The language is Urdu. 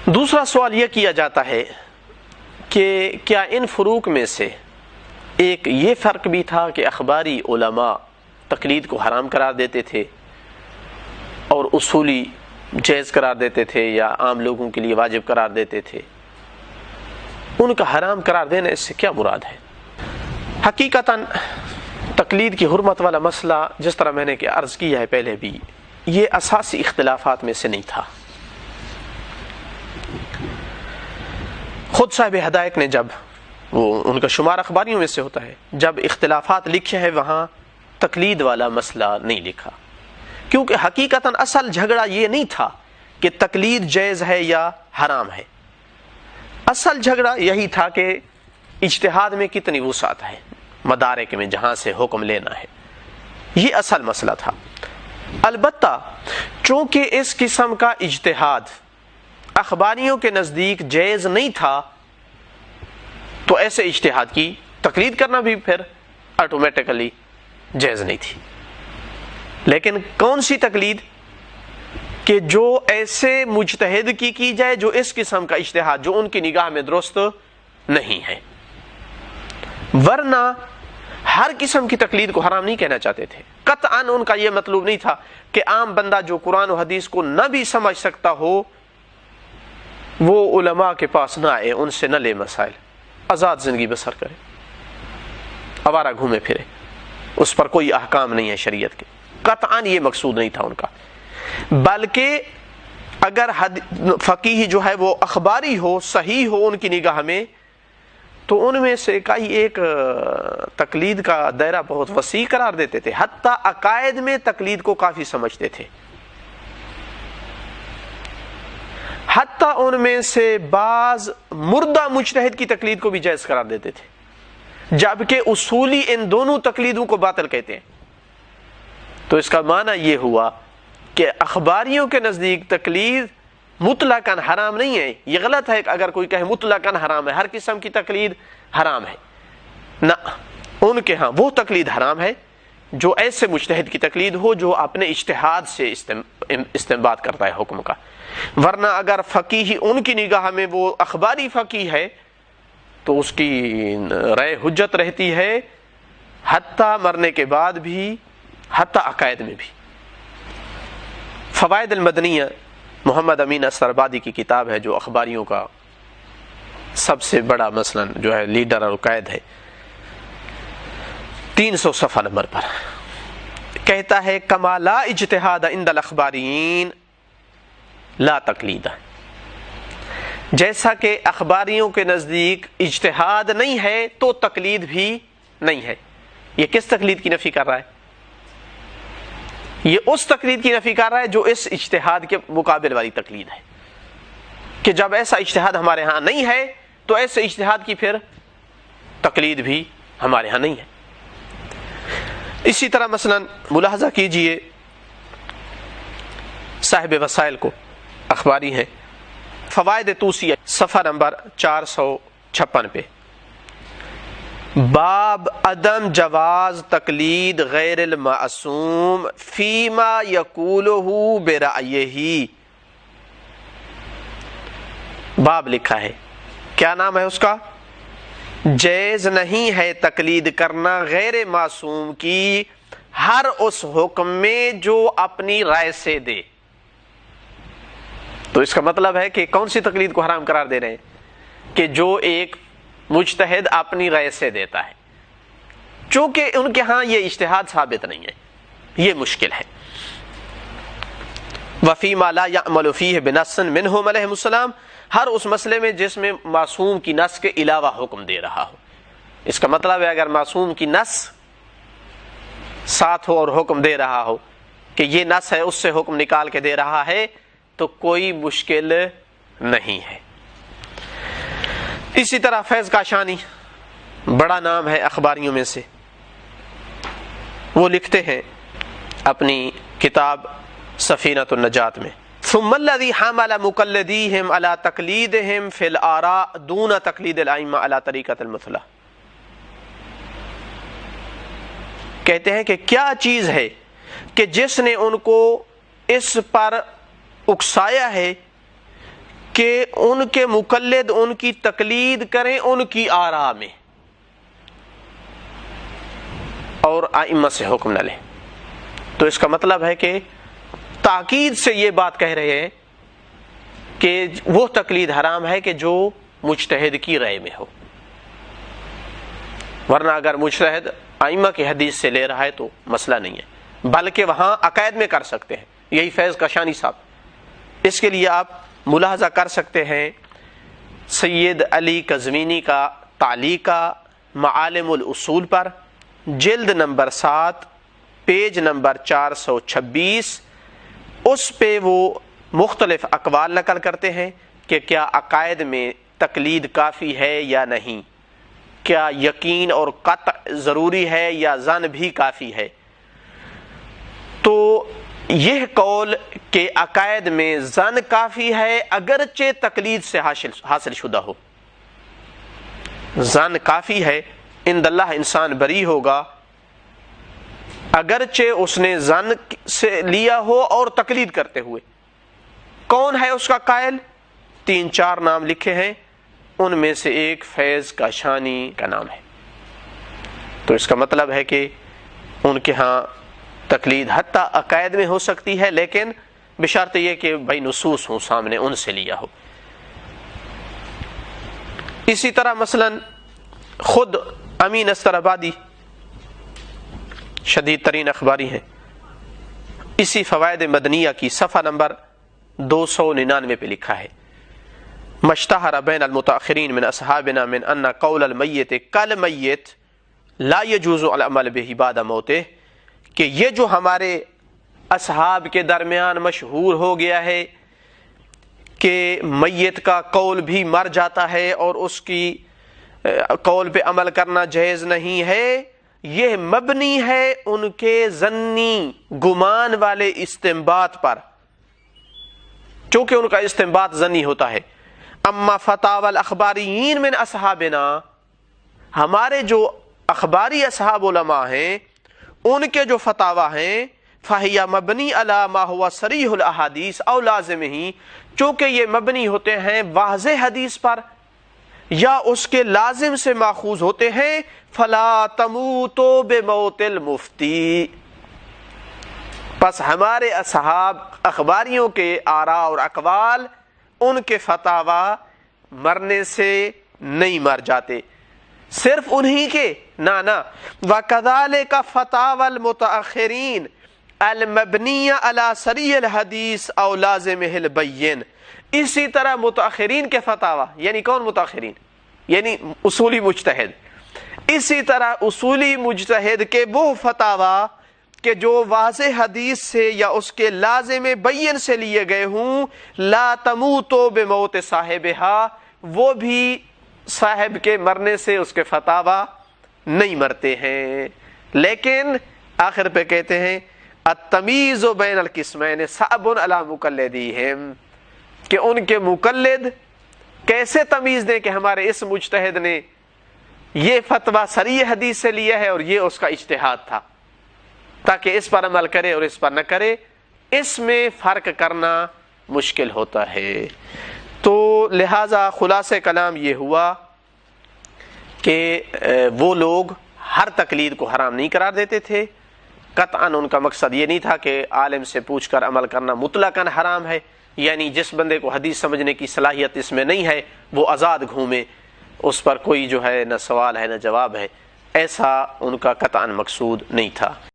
دوسرا سوال یہ کیا جاتا ہے کہ کیا ان فروق میں سے ایک یہ فرق بھی تھا کہ اخباری علماء تقلید کو حرام قرار دیتے تھے اور اصولی جائز قرار دیتے تھے یا عام لوگوں کے لیے واجب قرار دیتے تھے؟ ان کا حرام قرار دینا اس سے کیا مراد ہے؟ حقیقتاً تقلید کی حرمت والا مسئلہ، جس طرح میں نے عرض کیا ہے پہلے بھی، یہ اساسی اختلافات میں سے نہیں تھا۔ خود صاحب ہدایت نے جب ان کا شمار اخباریوں میں سے ہوتا ہے، جب اختلافات لکھے ہیں وہاں تقلید والا مسئلہ نہیں لکھا، کیونکہ حقیقتاً اصل جھگڑا یہ نہیں تھا کہ تقلید جائز ہے یا حرام ہے۔ اصل جھگڑا یہی تھا کہ اجتہاد میں کتنی وسعت ہے، مدارک میں جہاں سے حکم لینا ہے، یہ اصل مسئلہ تھا۔ البتہ چونکہ اس قسم کا اجتہاد اخباریوں کے نزدیک جائز نہیں تھا، تو ایسے اجتہاد کی تقلید کرنا بھی پھر آٹومیٹکلی جائز نہیں تھی۔ لیکن کون سی تقلید؟ کہ جو ایسے مجتہد کی جائے جو اس قسم کا اجتہاد جو ان کی نگاہ میں درست نہیں ہے، ورنہ ہر قسم کی تقلید کو حرام نہیں کہنا چاہتے تھے۔ قطعاً ان کا یہ مطلب نہیں تھا کہ عام بندہ جو قرآن و حدیث کو نہ بھی سمجھ سکتا ہو وہ علماء کے پاس نہ آئے، ان سے نہ لے مسائل، آزاد زندگی بسر کرے، آوارہ گھومے پھرے، اس پر کوئی احکام نہیں ہے شریعت کے۔ قطعاً یہ مقصود نہیں تھا ان کا، بلکہ اگر فقیہ جو ہے وہ اخباری ہو، صحیح ہو ان کی نگاہ میں، تو ان میں سے کئی ایک تقلید کا دائرہ بہت وسیع قرار دیتے تھے، حتیٰ عقائد میں تقلید کو کافی سمجھتے تھے۔ حتیٰ ان میں سے بعض مردہ مجتہد کی تقلید کو بھی جائز قرار دیتے تھے، جبکہ اصولی ان دونوں تقلیدوں کو باطل کہتے ہیں۔ تو اس کا معنی یہ ہوا کہ اخباریوں کے نزدیک تقلید مطلقاً حرام نہیں ہے۔ یہ غلط ہے اگر کوئی کہے مطلقاً حرام ہے، ہر قسم کی تقلید حرام ہے، نہ، ان کے ہاں وہ تقلید حرام ہے جو ایسے مجتہد کی تقلید ہو جو اپنے اجتہاد سے استنباط کرتا ہے حکم کا۔ ورنہ اگر فقیہ ان کی نگاہ میں وہ اخباری فقیہ ہے تو اس کی رائے حجت رہتی ہے، حتیٰ مرنے کے بعد بھی، حتیٰ عقائد میں بھی۔ فوائد المدنیہ محمد امین السربادی کی کتاب ہے جو اخباریوں کا سب سے بڑا مثلاً جو ہے لیڈر اور قائد ہے، 300 صفحہ نمبر پر کہتا ہے کما لا اجتہاد عند الاخبارین لا تقلید، جیسا کہ اخباریوں کے نزدیک اجتہاد نہیں ہے تو تقلید بھی نہیں ہے۔ یہ کس تقلید کی نفی کر رہا ہے؟ یہ اس تقلید کی نفی کر رہا ہے جو اس اجتہاد کے مقابل والی تقلید ہے، کہ جب ایسا اجتہاد ہمارے ہاں نہیں ہے تو ایسے اجتہاد کی پھر تقلید بھی ہمارے ہاں نہیں ہے۔ اسی طرح مثلا ملاحظہ کیجئے صاحب وسائل کو، اخباری ہیں، فوائد توسیہ صفحہ نمبر 456 پہ، باب عدم جواز تقلید غیر المعصوم فیما یقولہ برأیہ، باب لکھا ہے، کیا نام ہے اس کا؟ جائز نہیں ہے تقلید کرنا غیر معصوم کی ہر اس حکم میں جو اپنی رائے سے دے۔ تو اس کا مطلب ہے کہ کون سی تقلید کو حرام قرار دے رہے ہیں؟ کہ جو ایک مجتہد اپنی رائے سے دیتا ہے، چونکہ ان کے ہاں یہ اجتہاد ثابت نہیں ہے، یہ مشکل ہے۔ وفیما لا یعمل فیہ بنص منہم علیہم السلام، ہر اس مسئلے میں جس میں معصوم کی نص کے علاوہ حکم دے رہا ہو۔ اس کا مطلب ہے اگر معصوم کی نص ساتھ ہو اور حکم دے رہا ہو کہ یہ نص ہے، اس سے حکم نکال کے دے رہا ہے تو کوئی مشکل نہیں ہے۔ اسی طرح فیض کاشانی بڑا نام ہے اخباریوں میں سے، وہ لکھتے ہیں اپنی کتاب سفینۃ النجات میں، ثم الذی حمل مقلدیہم علی تقلیدہم فی الآراء دون تقلید الائمہ علی طریقۃ المثلی، کہتے ہیں کہ کیا چیز ہے کہ جس نے ان کو اس پر اکسایا ہے کہ ان کے مقلد ان کی تقلید کریں ان کی آراء میں اور ائمہ سے حکم نہ لیں. تو اس کا مطلب ہے کہ تاکید سے یہ بات کہہ رہے ہیں کہ وہ تقلید حرام ہے کہ جو مجتہد کی رائے میں ہو، ورنہ اگر مجتہد ائمہ کی حدیث سے لے رہا ہے تو مسئلہ نہیں ہے، بلکہ وہاں عقائد میں کر سکتے ہیں. یہی فیض کاشانی صاحب. اس کے لیے آپ ملاحظہ کر سکتے ہیں سید علی قزوینی کا تعلیقہ معالم الاصول پر، جلد نمبر 7 پیج نمبر 426. اس پہ وہ مختلف اقوال نقل کرتے ہیں کہ کیا عقائد میں تقلید کافی ہے یا نہیں، کیا یقین اور قطع ضروری ہے یا ظن بھی کافی ہے. تو یہ قول کہ عقائد میں ظن کافی ہے اگرچہ تقلید سے حاصل شدہ ہو، ظن کافی ہے، عند اللہ انسان بری ہوگا اگرچہ اس نے ظن سے لیا ہو اور تقلید کرتے ہوئے. کون ہے اس کا قائل؟ 3-4 نام لکھے ہیں، ان میں سے ایک فیض کاشانی کا نام ہے. تو اس کا مطلب ہے کہ ان کے ہاں تقلید حتی عقائد میں ہو سکتی ہے، لیکن بشرط یہ کہ بھائی نصوص ہوں سامنے، ان سے لیا ہو. اسی طرح مثلا خود امین استرابادی شدید ترین اخباری ہیں، اسی فوائد مدنیہ کی صفحہ نمبر 299 پہ لکھا ہے مشتہر بین المتاخرین من اصحابنا من ان قول المیت کالمیت لا يجوز العمل به بعد موته، کہ یہ جو ہمارے اصحاب کے درمیان مشہور ہو گیا ہے کہ میت کا قول بھی مر جاتا ہے اور اس کی قول پہ عمل کرنا جائز نہیں ہے، یہ مبنی ہے ان کے ظنی گمان والے استنباط پر، چونکہ ان کا استنباط ظنی ہوتا ہے. اما فتاوی الاخباریین من اصحابنا، ہمارے جو اخباری اصحاب علماء ہیں ان کے جو فتاوی ہیں فہی مبنی علی ما هو صریح الاحادیث او لازمہ، چونکہ یہ مبنی ہوتے ہیں واضح حدیث پر یا اس کے لازم سے ماخوذ ہوتے ہیں. فلا تموتوا بموت المفتی، پس ہمارے اصحاب اخباریوں کے آراء اور اقوال ان کے فتاوی مرنے سے نہیں مر جاتے. صرف انہی کے نہ وَكَذَلِكَ فَتَاوَى الْمُتَأَخِّرِينَ الْمَبْنِيَّ عَلَى صَرِيحِ الْحَدِيثِ أَوْ لَازِمِهِ الْبَيِّنِ، اسی طرح متأخرین کے فتاوی، یعنی کون متأخرین؟ یعنی اصولی مجتہد. اسی طرح اصولی مجتہد کے وہ فتاوی کہ جو واضح حدیث سے یا اس کے لازم بین سے لیے گئے ہوں، لا تموتوا بموت صاحبہا، وہ بھی صاحب کے مرنے سے اس کے فتاوی نہیں مرتے ہیں. لیکن آخر پہ کہتے ہیں التمیز بین القسمین صعب علی مقلدیہم، کہ ان کے مقلد کیسے تمیز دیں کہ ہمارے اس مجتہد نے یہ فتویٰ صریح حدیث سے لیا ہے اور یہ اس کا اجتہاد تھا، تاکہ اس پر عمل کرے اور اس پر نہ کرے. اس میں فرق کرنا مشکل ہوتا ہے. تو لہذا خلاصہ کلام یہ ہوا کہ وہ لوگ ہر تقلید کو حرام نہیں قرار دیتے تھے. قطعاً ان کا مقصد یہ نہیں تھا کہ عالم سے پوچھ کر عمل کرنا مطلقاً حرام ہے، یعنی جس بندے کو حدیث سمجھنے کی صلاحیت اس میں نہیں ہے وہ آزاد گھومے، اس پر کوئی جو ہے نہ سوال ہے نہ جواب ہے، ایسا ان کا قطعاً مقصود نہیں تھا.